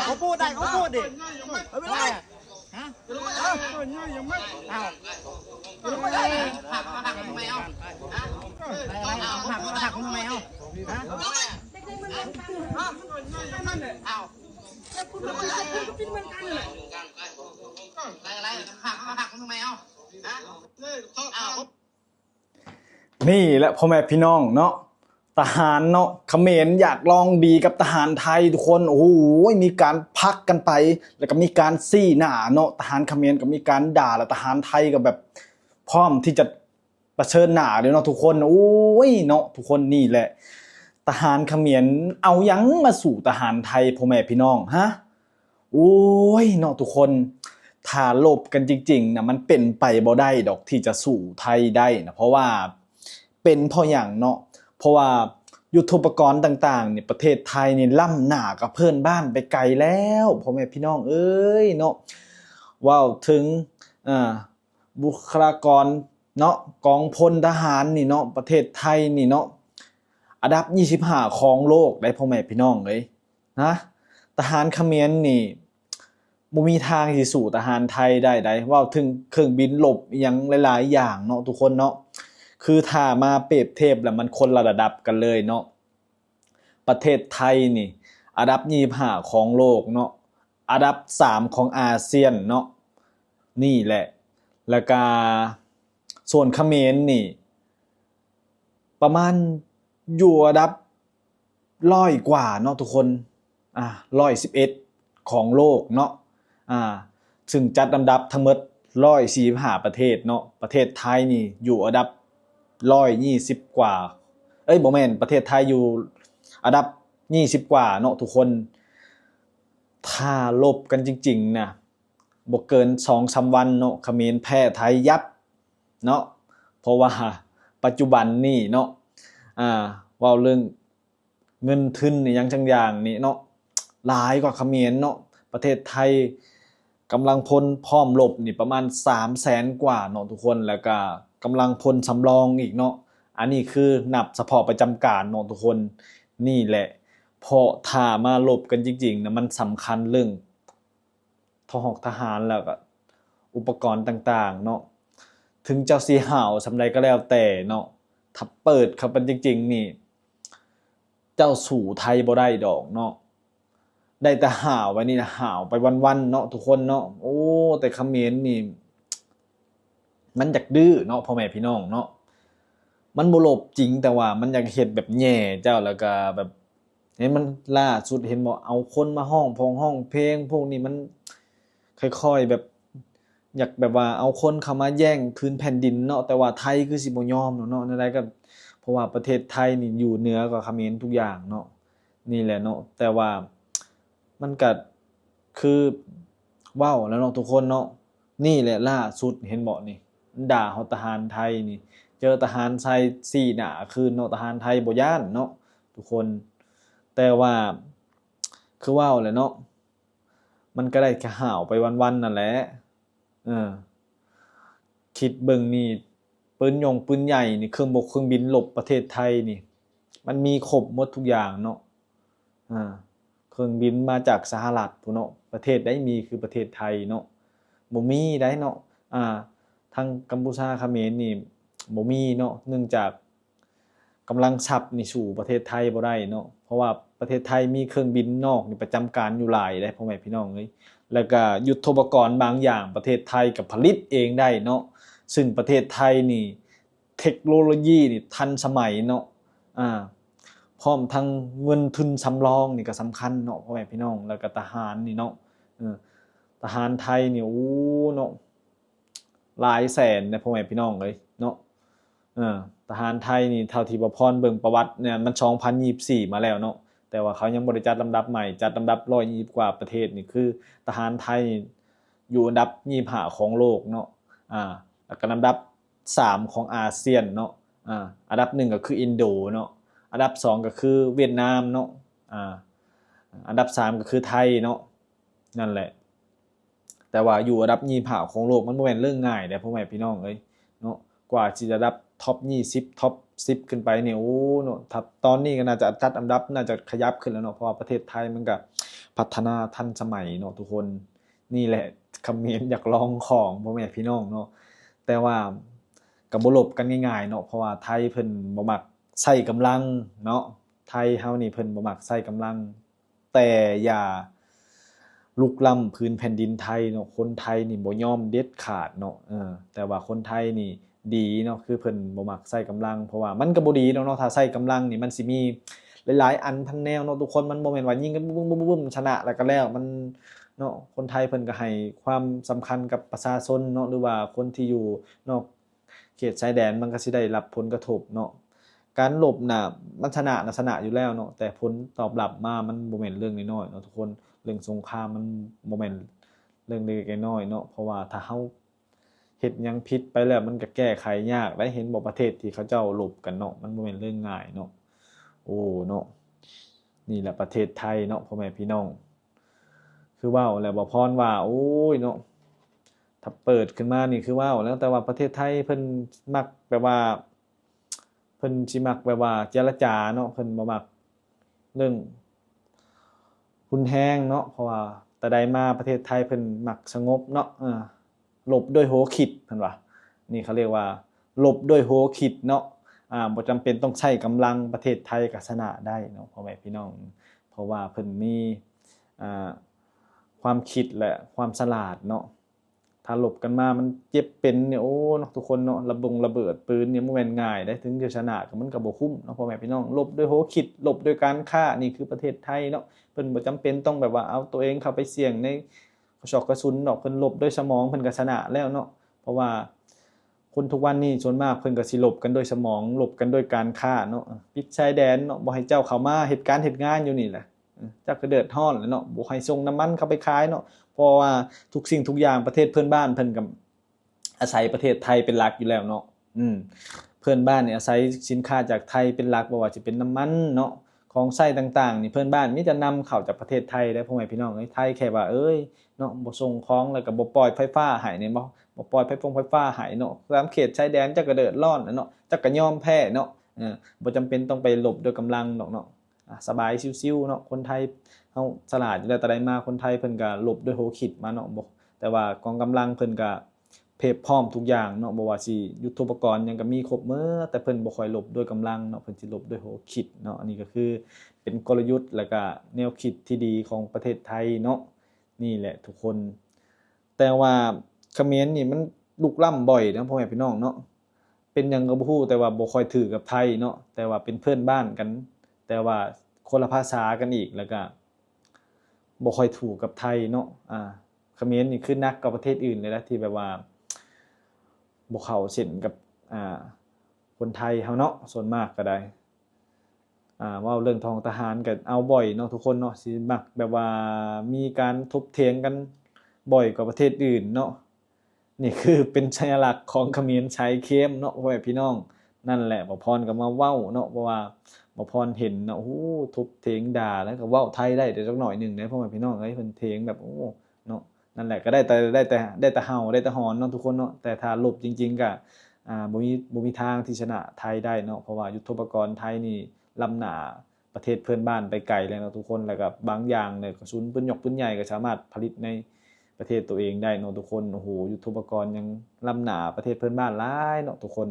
เขาพูดได้เขาพูดดิไม่ได้ฮะหักทำไมเอาหักทำไมเอาฮะอะไรหักทำไมเอานี่แหละพ่อแม่พี่น้องเนาะทหารเนาะเขมรอยากลองดีกับทหารไทยทุกคนโอ้โหมีการพักกันไปแล้วก็มีการซี่หน้าเนาะทหารเขมรก็มีการด่าแล้วทหารไทยก็แบบพร้อมที่จะเผชิญหน้าเดี๋ยวเนาะทุกคนโอ้ยเนาะทุกคนนี่แหละทหารเขมรเอายังมาสู่ทหารไทยพ่อแม่พี่น้องฮะโอ้ยเนาะทุกคนถ้าลบกันจริงๆนะมันเป็นไปบ่ได้ดอกที่จะสู่ไทยได้นะเพราะว่าเป็นเพราะอย่างเนาะเพราะว่ายุทโธปกรณ์ต่างๆเนี่ยประเทศไทยนี่ล้ำหน้ากับเพื่อนบ้านไปไกลแล้วพ่อแม่พี่น้องเอ้ยเนาะว้าวถึงบุคลากรเนาะกองพลทหารนี่เนาะประเทศไทยนี่เนาะอันดับ25ของโลกได้พ่อแม่พี่น้องเลยนะทหารเขมรนี่บ่มีทางสิสู่ทหารไทยได้ว้าวถึงเครื่องบินรบอย่างหลายๆอย่างเนาะทุกคนเนาะคือถ้ามาเปรียบเทียบแล้วมันคนละระดับกันเลยเนาะประเทศไทยนี่อันดับ25ของโลกเนาะอันดับ3ของอาเซียนเนาะนี่แหละแล้วก็ส่วนเขมรนี่ประมาณอยู่อันดับ100กว่าเนาะทุกคน111ของโลกเนาะซึ่งจัดลำดับทั้งหมด145ประเทศเนาะประเทศไทยนี่อยู่อันดับ120กว่าบ่แม่นประเทศไทยอยู่อันดับ20กว่าเนาะทุกคนถ้าลบกันจริงๆนะบ่เกิน 2-3 วันเนาะเขมรแพ้ไทยยับเนาะเพราะว่าปัจจุบันนี่เนาะเว้าเรื่องเงินทุนนี่ยังจังอย่างนี่เนาะหลายกว่าเขมรเนาะประเทศไทยกำลังพลพร้อมรบนี่ประมาณ 300,000 กว่าเนาะทุกคนแล้วก็กำลังพลสำรองอีกเนาะอันนี้คือนับเฉพาะประจำการเนาะทุกคนนี่แหละเพราะถ้ามารบกันจริงๆนะมันสำคัญเรื่องทหารแล้วก็อุปกรณ์ต่างๆเนาะถึงเจ้าสีห่าวสำใดก็แล้วแต่เนาะถ้าเปิดเข้าไปจริงๆนี่เจ้าสู่ไทยบ่ได้ดอกเนาะได้แต่ห่าวไว้นี่นะห่าวไปวันๆเนาะทุกคนเนาะโอ้แต่เขมรนี่มันอยากดื้อเนาะพ่อแม่พี่น้องเนาะมันบ่ลบจริงแต่ว่ามันอยากเฮ็ดแบบแย่เจ้าแล้วก็แบบเห็นมันล่าสุดเห็นบ่เอาคนมาห้องเพลงพวกนี้มันค่อยๆแบบอยากแบบว่าเอาคนเข้ามาแย่งพื้นแผ่นดินเนาะแต่ว่าไทยคือสิบ่ยอมเนาะนั่นแหละก็เพราะว่าประเทศไทยนี่อยู่เหนือกว่าเขมรทุกอย่างเนาะนี่แหละเนาะแต่ว่ามันก็คือว้าวแล้วเนาะทุกคนเนาะนี่แหละล่าสุดเห็นบ่นี่ด่าเฮาทหารไทยนี่เจอทหารไทยซี่หน้าคืนเนาะทหารไทยบ่ย้านเนาะทุกคนแต่ว่าคือว้าวแหละเนาะมันก็ได้แค่ห่าวไปวันๆนั่นแหละคิดเบิ่งนี่ปืนใหญ่นี่เครื่องบกเครื่องบินรบประเทศไทยนี่มันมีครบหมดทุกอย่างเนาะเครื่องบินมาจากสหรัฐพุ่นเนาะประเทศใดมีคือประเทศไทยเนาะบ่มีได้เนาะทางกัมพูชาเขมรนี่บ่มีเนาะเนื่องจากกำลังทรัพย์นี่สู่ประเทศไทยบ่ได้เนาะเพราะว่าประเทศไทยมีเครื่องบินนอกนี่ประจำการอยู่หลายได้พ่อแม่พี่น้องเอ้ยแล้วก็ยุทโธปกรณ์บางอย่างประเทศไทยก็ผลิตเองได้เนาะซึ่งประเทศไทยนี่เทคโนโลยีนี่ทันสมัยเนาะพร้อมทั้งเงินทุนสำรองนี่ก็สำคัญเนาะพ่อแม่พี่น้องแล้วก็ทหารนี่เนาะทหารไทยนี่โอ้เนาะหลายแสนนะพ่อแม่พี่น้องเอ้ยเนาะทหารไทยนี่เท่าที่บ่พรเบิ่งประวัติเนี่ยมัน2024มาแล้วเนาะแต่ว่าเขายังบ่ได้จัดลำดับใหม่จัดลำดับ120กว่าประเทศนี่คือทหารไทยอยู่อันดับ25ของโลกเนาะแล้วก็ลำดับ3ของอาเซียนเนาะอันดับ1ก็คืออินโดเนาะอันดับ2ก็คือเวียดนามเนาะอันดับ3ก็คือไทยเนาะนั่นแหละแต่ว่าอยู่อันดับ25ของโลกมันบ่แม่นเรื่องง่ายเด้พ่อแม่พี่น้องเอ้ยเนาะกว่าที่จะได้ท็อป20ท็อป10ขึ้นไปเนี่ยโอ้เนาะตอนนี้ก็น่าจะจัดอันดับน่าจะขยับขึ้นแล้วเนาะเพราะว่าประเทศไทยมันก็ พัฒนาทันสมัยเนาะทุกคนนี่แหละเขมรอยากลองของพ่อแม่พี่น้องเนาะแต่ว่าก็บ่ลบกันง่ายๆเนาะเพราะว่าไทยเพิ่นบ่มักใช้กำลังเนาะไทยเฮานี่เพิ่นบ่มักใช้กำลังแต่อย่าลุกล้ำพื้นแผ่นดินไทยเนาะคนไทยนี่บ่ยอมเด็ดขาดเนาะแต่ว่าคนไทยนี่ดีเนาะคือเพิ่นบ่มักใช้กำลังเพราะว่ามันก็บ่ดีเนาะถ้าใช้กำลังนี่มันสิมีหลายๆอันพันแนวเนาะทุกคนมันบ่แม่นว่ายิงกันบึ้มๆๆชนะแล้วก็แล้วมันเนาะคนไทยเพิ่นก็ให้ความสำคัญกับประชาชนเนาะหรือว่าคนที่อยู่นอกเขตชายแดนมันก็สิได้รับผลกระทบเนาะการรบน่ะมันชนะน่ะชนะอยู่แล้วเนาะแต่ผลตอบรับมามันบ่แม่นเรื่องน้อยๆเนาะทุกคนเรื่องสงครามมันบ่แม่นเรื่องเล็กๆน้อยๆเนาะเพราะว่าถ้าเฮาเฮ็ดหยังผิดไปแล้วมันก็แก้ไขยากได้เห็นบ่ประเทศที่เขาเจ้ารบกันเนาะมันบ่แม่นเรื่องง่ายเนาะโอ้เนาะนี่แหละประเทศไทยเนาะพ่อแม่พี่น้องคือเว้าแล้วบ่พรว่าโอ้ยเนาะถ้าเปิดขึ้นมานี่คือเว้าแล้วแต่ว่าประเทศไทยเพิ่นมักแบบว่าเพิ่นสิมักแบบว่าเจรจาเนาะเพิ่นบ่มักเรื่องรุนแรงเนาะเพราะว่าแต่ใดมาประเทศไทยเพิ่นมักสงบเนาะลบด้วยหัวคิดเพิ่นว่านี่เขาเรียกว่าลบด้วยหัวคิดเนาะบ่จำเป็นต้องใช้กำลังประเทศไทยก็ชนะได้เนาะพ่อแม่พี่น้องเพราะว่าเพิ่นมีอ่าความคิดและความฉลาดเนาะถ้าลบกันมามันเจ็บเป็นเนี่ยโอ้เนาะทุกคนเนาะระเบิดปืนเนี่ยบ่แม่นง่ายได้ถึงจะชนะก็มันก็บ่คุ้มเนาะพ่อแม่พี่น้องลบด้วยหัวคิดลบด้วยการฆ่านี่คือประเทศไทยเนาะเพิ่นบ่จำเป็นต้องแบบว่าเอาตัวเองเข้าไปเสี่ยงในกระชอกกระสุนดอกเพิ่นลบด้วยสมองเพิ่นก็ชนะแล้วเนาะเพราะว่าคนทุกวันนี้ส่วนมากเพิ่นก็สิลบกันด้วยสมองลบกันด้วยการฆ่าเนาะปิดชายแดนเนาะบ่ให้เจ้าเข้ามาเฮ็ดการเฮ็ดงานอยู่นี่แหละจักก็เดือดร้อนแหละเนาะบ่ให้ส่งน้ำมันเข้าไปขายเนาะเพราะว่าทุกสิ่งทุกอย่างประเทศเพื่อนบ้านเพิ่นก็อาศัยประเทศไทยเป็นหลักอยู่แล้วเนาะเพื่อนบ้านเนี่ยอาศัยสินค้าจากไทยเป็นหลักบ่ว่าสิเป็นน้ำมันเนาะของใช้ต่างๆนี่เพื่อนบ้านมีแต่นำเข้าจากประเทศไทยได้พ่อแม่พี่น้องเอ้ยไทยแค่ว่าเอ้ยเนาะบ่ส่งของแล้วก็บ่ปล่อยไฟฟ้าให้นี่บ่ปล่อยไฟฟ้าให้เนาะตามเขตชายแดนจักก็เดือดร้อนเนาะจักก็ยอมแพ้เนาะบ่จำเป็นต้องไปลบด้วยกำลังดอกเนาะสบายชิวๆเนาะคนไทยเฮาฉลาดอยู่แล้วแต่ใดมาคนไทยเพิ่นก็ลบด้วยหัวคิดมาเนาะบ่แต่ว่ากองกำลังเพิ่นก็เพรียบพร้อมทุกอย่างเนาะบ่ว่าสิยุทโธปกรณ์หยังก็มีครบหมดแต่เพิ่นบ่ค่อยลบด้วยกำลังเนาะเพิ่นสิลบด้วยหัวคิดเนาะอันนี้ก็คือเป็นกลยุทธ์แล้วก็แนวคิดที่ดีของประเทศไทยเนาะนี่แหละทุกคนแต่ว่าเขมรนี่มันลุกล้ำบ่อยนะพ่อแม่พี่น้องเนาะเป็นหยังก็บ่ฮู้แต่ว่าบ่ค่อยถือกับไทยเนาะแต่ว่าเป็นเพื่อนบ้านกันแต่ว่าคนละภาษากันอีกแล้วก็บ่ค่อยถูกกับไทยเนาะเขมรนี่คือนักกับประเทศอื่นเลยนะที่แบบว่าบ่เข้าเส้นกับคนไทยเฮาเนาะส่วนมากก็ได้เว้าเรื่องทองทหารก็เอาบ่อยเนาะทุกคนเนาะสิมักแบบว่ามีการถกเถียงกันบ่อยกว่าประเทศอื่นเนาะนี่คือเป็นสัญลักษณ์ของเขมรใช้เข้มเนาะพ่อแม่พี่น้องนั่นแหละบ่พรก็มาเว้าเนาะเพราะว่าบ่พรเห็นเนาะโอ้โฮทุบเถียงด่าแล้วก็เว้าไทยได้เดี๋ยวจักหน่อยหนึ่งเด้พ่อแม่พี่น้องเอ้ยเพิ่นเถียงแบบโอ้เนาะนั่นแหละก็ได้แต่เห่าได้แต่หอนเนาะทุกคนเนาะแต่ถ้าลบจริงๆก็บ่มีทางที่ชนะไทยได้เนาะเพราะว่ายุทโธปกรณ์ไทยนี่ล้ำหน้าประเทศเพื่อนบ้านไปไกลแล้วเนาะทุกคนแล้วก็บางอย่างเนี่ยกระสุนปืนหยกปืนใหญ่ก็สามารถผลิตในประเทศตัวเองได้เนาะทุกคนโอ้โหยุทโธปกรณ์ยังล้ำหน้าประเทศเพื่อนบ้านหลายเนาะทุกคน